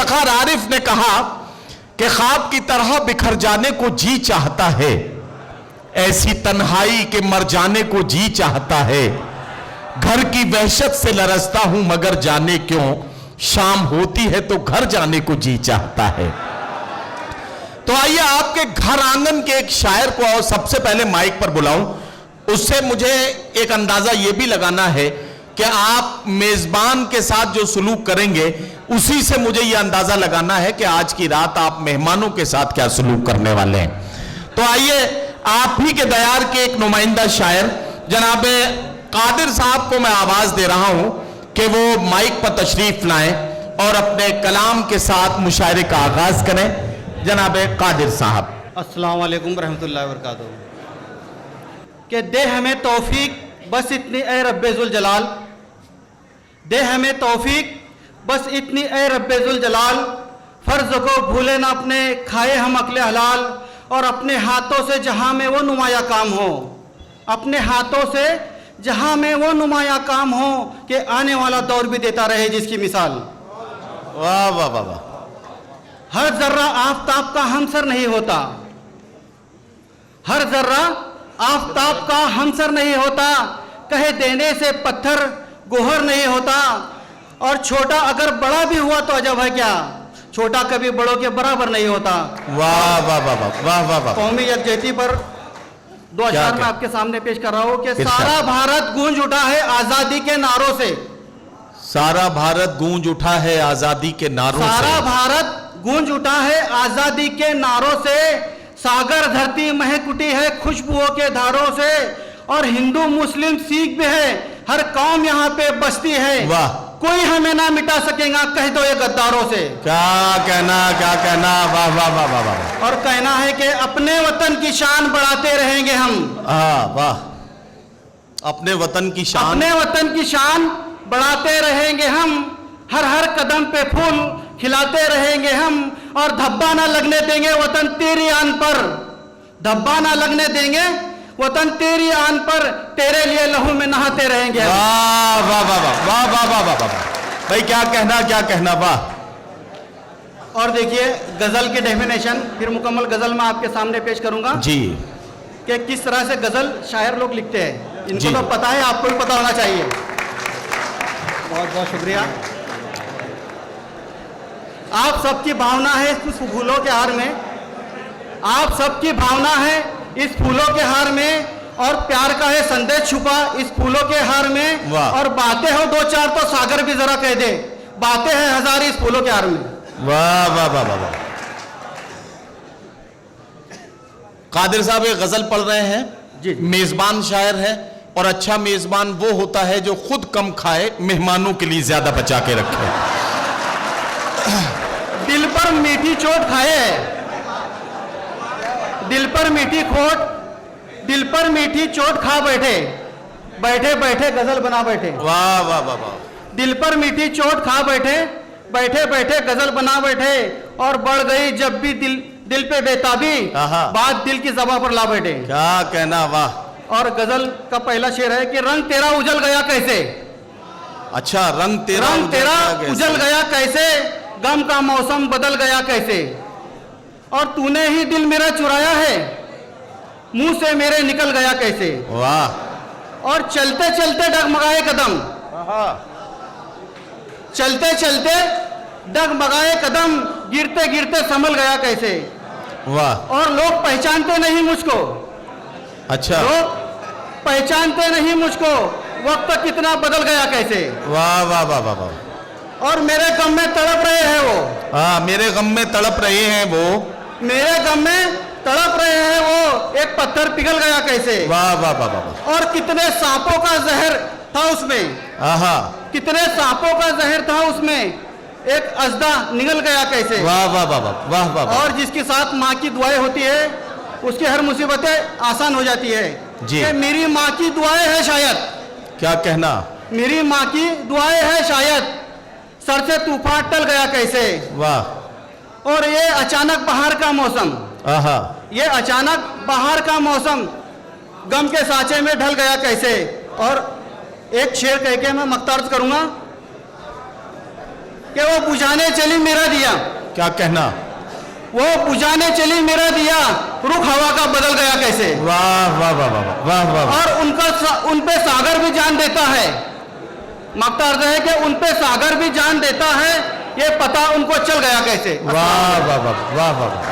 इफ्तिखार आरिफ ने कहा कि ख्वाब की तरह बिखर जाने को जी चाहता है, ऐसी तन्हाई के मर जाने को जी चाहता है, घर की वहशत से लरसता हूं मगर जाने क्यों, शाम होती है तो घर जाने को जी चाहता है। तो आइए आपके घर आंगन के एक शायर को सबसे पहले माइक पर बुलाऊं, उससे मुझे एक अंदाजा यह भी लगाना है कि आप मेजबान के साथ जो सलूक करेंगे उसी से मुझे यह अंदाजा लगाना है कि आज की रात आप मेहमानों के साथ क्या सलूक करने वाले हैं। तो आइए आप ही के दयार के एक नुमाइंदा शायर जनाब कादिर साहब को मैं आवाज दे रहा हूं कि वो माइक पर तशरीफ लाएं और अपने कलाम के साथ मुशायरे का आगाज करें। जनाब कादिर साहब। अस्सलाम वालेकुम रहमतुल्लाहि व बरकातहू। कि दे हमें तौफीक बस इतनी ए रब्बे जुल जलाल, दे हमें तौफीक बस इतनी ए रब्बे जुल जलाल, फर्ज को भूले ना अपने खाए हम अक्ले हलाल, और अपने हाथों से जहां में वो नुमाया काम हो, अपने हाथों से जहां में वो नुमाया काम हो कि आने वाला दौर भी देता रहे जिसकी मिसाल। वाह वाह वाह वाह। हर जर्रा आफताब का हमसर नहीं होता, हर जर्रा आफताब का हमसर नहीं होता, कहे देने से पत्थर गोहर नहीं होता, और छोटा अगर बड़ा भी हुआ तो अजब है क्या, छोटा कभी बड़ों के बराबर नहीं होता। वाह वाह वाह वाह वाह वाह वाह। कौमी यकजहती पर दो अशआर मैं आपके सामने पेश कर रहा हूं कि सारा भारत गूंज उठा है आजादी के नारों से, सारा भारत गूंज उठा है आजादी के नारों से, सारा भारत गूंज उठा है आजादी के नारों से, सागर धरती महक उठी है खुशबुओं के धारों से, और हिंदू मुस्लिम सिख भी है हर कौम यहाँ पे बसती है, वाह, कोई हमें ना मिटा सकेगा कह दो ये गद्दारों से। क्या कहना क्या कहना, वाह वाह वाह वाह वाह। और कहना है कि अपने वतन की शान बढ़ाते रहेंगे हम, वाह, अपने वतन की शान, अपने वतन की शान बढ़ाते रहेंगे हम, हर हर कदम पे फूल खिलाते रहेंगे हम, और धब्बा ना लगने देंगे वतन तेरी आन पर, धब्बा ना लगने देंगे वतन तेरी आन पर, तेरे लिए लहू में नहाते रहेंगे। वाह वाह वाह वाह वाह वाह वाह वाह भाई, क्या कहना वाह। और देखिए गजल की डेफिनेशन फिर मुकम्मल गजल में आपके सामने पेश करूंगा जी, कि किस तरह से गजल शायर लोग लिखते हैं, इनको तो पता है, आपको भी पता होना चाहिए। बहुत बहुत शुक्रिया। आप सबकी भावना है इस फूलों के हार में, आप सबकी भावना है इस फूलों के हार में, और प्यार का है संदेश छुपा इस फूलों के हार में, और बातें हो दो चार तो सागर भी जरा कह दे, बातें हैं हजार इस फूलों के हार में। वाह वाह वाह वाह वाह। कादिर साहब ये गजल पढ़ रहे हैं जी, मेजबान शायर है, और अच्छा मेजबान वो होता है जो खुद कम खाए मेहमानों के लिए ज्यादा बचा के रखे। दिल पर मीठी चोट खाए, दिल पर मीठी खोट, दिल पर मीठी चोट खा बैठे, बैठे बैठे गजल बना बैठे। वाह वाह वाह वाह। दिल पर मीठी चोट खा बैठे, बैठे बैठे गजल बना बैठे, और बढ़ गई जब भी दिल पे बेताबी, बात दिल की ज़बां पर ला बैठे। क्या कहना, वाह। और गजल का पहला शेर है कि रंग तेरा उजल गया कैसे, अच्छा, रंग तेरा उजल गया कैसे, गम का मौसम बदल गया कैसे, और तूने ही दिल मेरा चुराया है, मुंह से मेरे निकल गया कैसे। वाह। और चलते चलते डगमगाए कदम, चलते चलते डगमगाए कदम, गिरते गिरते संभल गया कैसे। वाह। और लोग पहचानते नहीं मुझको, अच्छा, लोग पहचानते नहीं मुझको, वक्त कितना बदल गया कैसे। वाह वाह वाह वाह वाह। और मेरे गम में तड़प रहे हैं वो, मेरे गम में तड़प रहे हैं वो, मेरे गम में तड़प रहे हैं वो, एक पत्थर पिघल गया कैसे। वाह वाह वाह वाह। और कितने सांपों का जहर था उसमें, कितने सांपों का जहर था उसमें, एक अजदा निगल गया कैसे। वाह वाह वाह वाह वाह। और जिसके साथ माँ की दुआएं होती है उसकी हर मुसीबतें आसान हो जाती है जी। मेरी माँ की दुआएं है शायद, क्या कहना, मेरी माँ की दुआएं है शायद, सर से तूफान टल गया कैसे। वाह। और ये अचानक बाहर का मौसम, ये अचानक बाहर का मौसम गम के सांचे में ढल गया कैसे। और एक शेर कह के मैं मख्तार करूंगा कि वो बुझाने चली मेरा दिया, क्या कहना? वो बुझाने चली मेरा दिया, रुख हवा का बदल गया कैसे। वाह वाह वाह वाह वाह वाह। और उन पे सागर भी जान देता है। मकता अर्ज है कि उन पे सागर भी जान देता है, ये पता उनको चल गया कैसे। वाह वाह वाह वाह वाह।